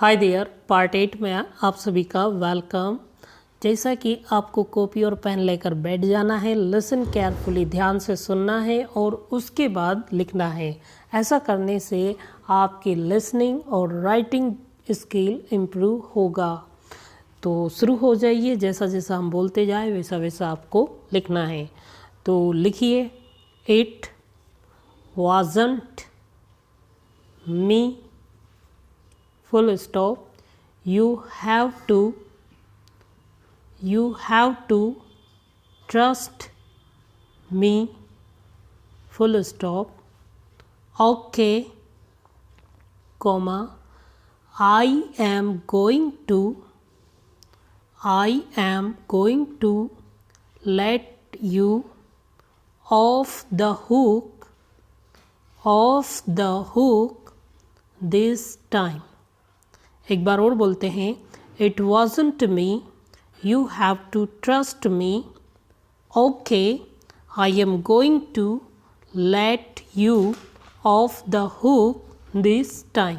Hi there, part 8 में आप सभी का वेलकम। जैसा कि आपको कॉपी और पेन लेकर बैठ जाना है, लिसन केयरफुली, ध्यान से सुनना है और उसके बाद लिखना है। ऐसा करने से आपकी लिसनिंग और राइटिंग स्किल इम्प्रूव होगा। तो शुरू हो जाइए, जैसा जैसा हम बोलते जाए वैसा वैसा आपको लिखना है। तो लिखिए, it wasn't me full stop, you have to trust me, full stop, okay, comma, I am going to let you off the hook this time. एक बार और बोलते हैं, it wasn't me, you have to trust me, okay, I am going to let you off the hook this time.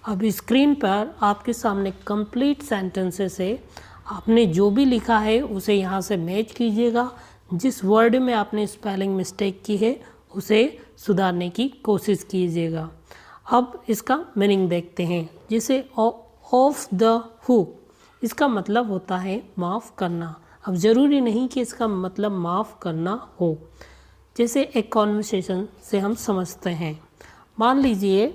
अब screen पर आपके सामने complete sentences है। आपने जो भी लिखा है उसे यहाँ से मैच कीजिएगा। जिस वर्ड में आपने स्पेलिंग मिस्टेक की है उसे सुधारने की कोशिश कीजिएगा। अब इसका मीनिंग देखते हैं। जैसे ऑफ द हुक, इसका मतलब होता है माफ़ करना। अब ज़रूरी नहीं कि इसका मतलब माफ़ करना हो। जैसे एक कॉन्वर्सेशन से हम समझते हैं। मान लीजिए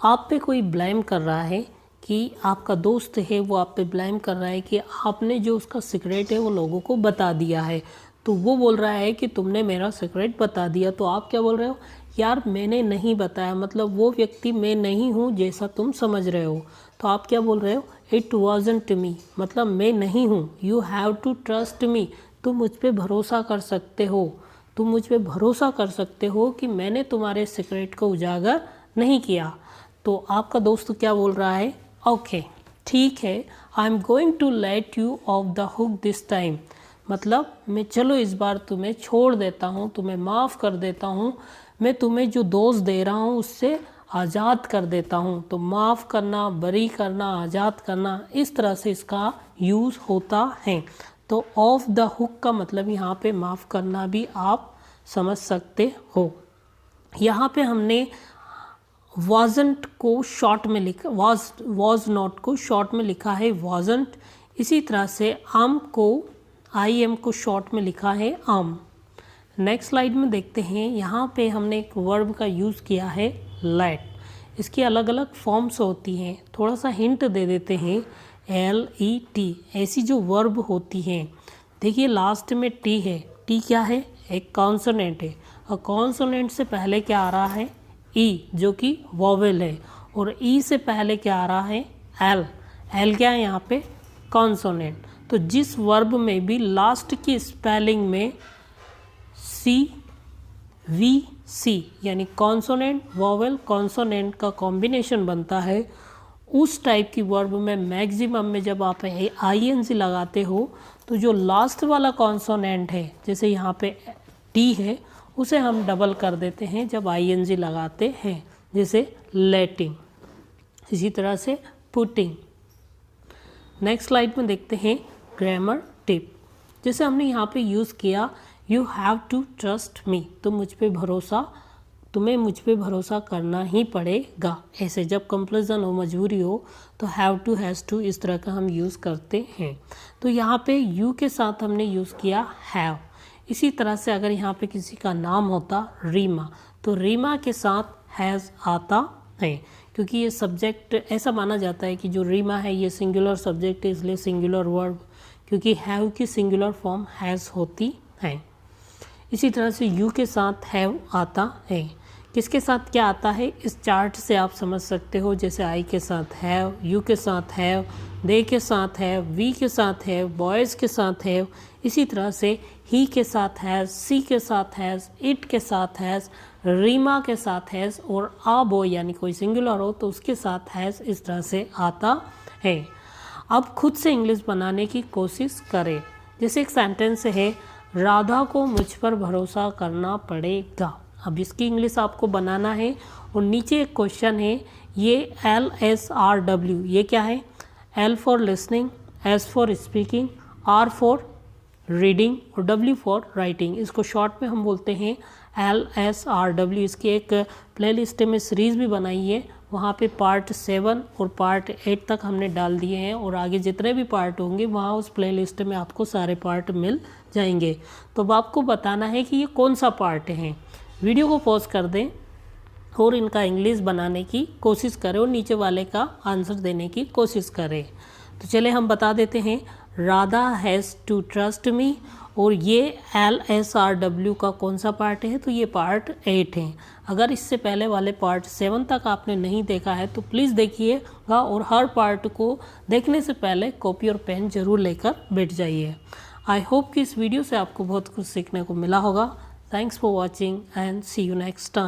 आप पे कोई ब्लेम कर रहा है कि आपका दोस्त है, वो आप पे ब्लेम कर रहा है कि आपने जो उसका सीक्रेट है वो लोगों को बता दिया है। तो वो बोल रहा है कि तुमने मेरा सीक्रेट बता दिया। तो आप क्या बोल रहे हो, यार मैंने नहीं बताया, मतलब वो व्यक्ति मैं नहीं हूँ जैसा तुम समझ रहे हो। तो आप क्या बोल रहे हो, इट वॉजंट मी, मतलब मैं नहीं हूँ। You have to trust me, तुम मुझ पे भरोसा कर सकते हो। तुम मुझ पे भरोसा कर सकते हो कि मैंने तुम्हारे सीक्रेट को उजागर नहीं किया। तो आपका दोस्त क्या बोल रहा है, ओके ठीक है, I am going to let you off the hook this time, मतलब मैं चलो इस बार तुम्हें छोड़ देता हूँ, तुम्हें माफ़ कर देता हूँ, मैं तुम्हें जो दोष दे रहा हूँ उससे आज़ाद कर देता हूँ। तो माफ़ करना, बरी करना, आज़ाद करना, इस तरह से इसका यूज़ होता है। तो ऑफ द हुक का मतलब यहाँ पे माफ़ करना भी आप समझ सकते हो। यहाँ पे हमने वाजंट को शॉर्ट में लिखा, वाज नॉट को शॉर्ट में लिखा है वाजंट। इसी तरह से आम को, आई एम को शॉर्ट में लिखा है आम। नेक्स्ट स्लाइड में देखते हैं। यहाँ पे हमने एक वर्ब का यूज़ किया है लेट। इसकी अलग अलग फॉर्म्स होती हैं। थोड़ा सा हिंट दे देते हैं। LET ऐसी जो वर्ब होती हैं, देखिए लास्ट में टी है। टी क्या है, एक कॉन्सोनेंट है। और कॉन्सोनेंट से पहले क्या आ रहा है, ई, जो कि वॉवेल है। और ई से पहले क्या आ रहा है, एल। एल क्या है यहाँ पे, कॉन्सोनेंट। तो जिस वर्ब में भी लास्ट की स्पेलिंग में CVC यानी कॉन्सोनेंट वॉवेल कॉन्सोनेंट का कॉम्बिनेशन बनता है, उस टाइप की वर्ब में मैक्सिमम में जब आप ING लगाते हो तो जो लास्ट वाला कॉन्सोनेंट है, जैसे यहाँ पे टी है, उसे हम डबल कर देते हैं जब ING लगाते हैं। जैसे लेटिंग, इसी तरह से पुटिंग। नेक्स्ट स्लाइड में देखते हैं ग्रामर टिप। जैसे हमने यहाँ पे यूज़ किया you have to trust me, तुम्हें मुझ पे भरोसा करना ही पड़ेगा। ऐसे जब कंपैरिजन हो, मजबूरी हो, तो हैव टू, हैज़ टू, इस तरह का हम यूज़ करते हैं। तो यहाँ पे यू के साथ हमने यूज़ किया हैव। इसी तरह से अगर यहाँ पे किसी का नाम होता रीमा, तो रीमा के साथ हैज़ आता है, क्योंकि ये सब्जेक्ट ऐसा माना जाता है कि जो रीमा है ये सिंगुलर सब्जेक्ट है, इसलिए सिंगुलर वर्ब, क्योंकि हैव की सिंगुलर फॉर्म हैज़ होती है। इसी तरह से यू के साथ हैव आता है। किसके साथ क्या आता है, इस चार्ट से आप समझ सकते हो। जैसे आई के साथ हैव, यू के साथ हैव, दे के साथ हैव, वी के साथ हैव, बॉयज़ के साथ हैव। इसी तरह से ही के साथ हैज़, सी के साथ हैज़, इट के साथ हैज़, रीमा के साथ हैज़, और आ बॉय यानी कोई सिंगुलर हो तो उसके साथ हैज़, इस तरह से आता है। अब खुद से इंग्लिश बनाने की कोशिश करें। जैसे एक सेंटेंस है, राधा को मुझ पर भरोसा करना पड़ेगा। अब इसकी इंग्लिश आपको बनाना है। और नीचे एक क्वेश्चन है, ये LSRW ये क्या है? L for listening, S for speaking, R for reading और W फॉर राइटिंग। इसको शॉर्ट में हम बोलते हैं LSRW। इसकी एक प्लेलिस्ट में सीरीज़ भी बनाई है, वहाँ पे पार्ट 7 और पार्ट 8 तक हमने डाल दिए हैं, और आगे जितने भी पार्ट होंगे वहाँ उस प्लेलिस्ट में आपको सारे पार्ट मिल जाएंगे। तो अब आपको बताना है कि ये कौन सा पार्ट है। वीडियो को पॉज कर दें और इनका इंग्लिश बनाने की कोशिश करें और नीचे वाले का आंसर देने की कोशिश करें। तो चले हम बता देते हैं, Radha has to trust me, और ये LSRW का कौन सा पार्ट है? तो ये पार्ट 8 है। अगर इससे पहले वाले पार्ट 7 तक आपने नहीं देखा है तो प्लीज़ देखिएगा, और हर पार्ट को देखने से पहले कॉपी और पेन ज़रूर लेकर बैठ जाइए। आई होप कि इस वीडियो से आपको बहुत कुछ सीखने को मिला होगा। Thanks for watching and see you next time.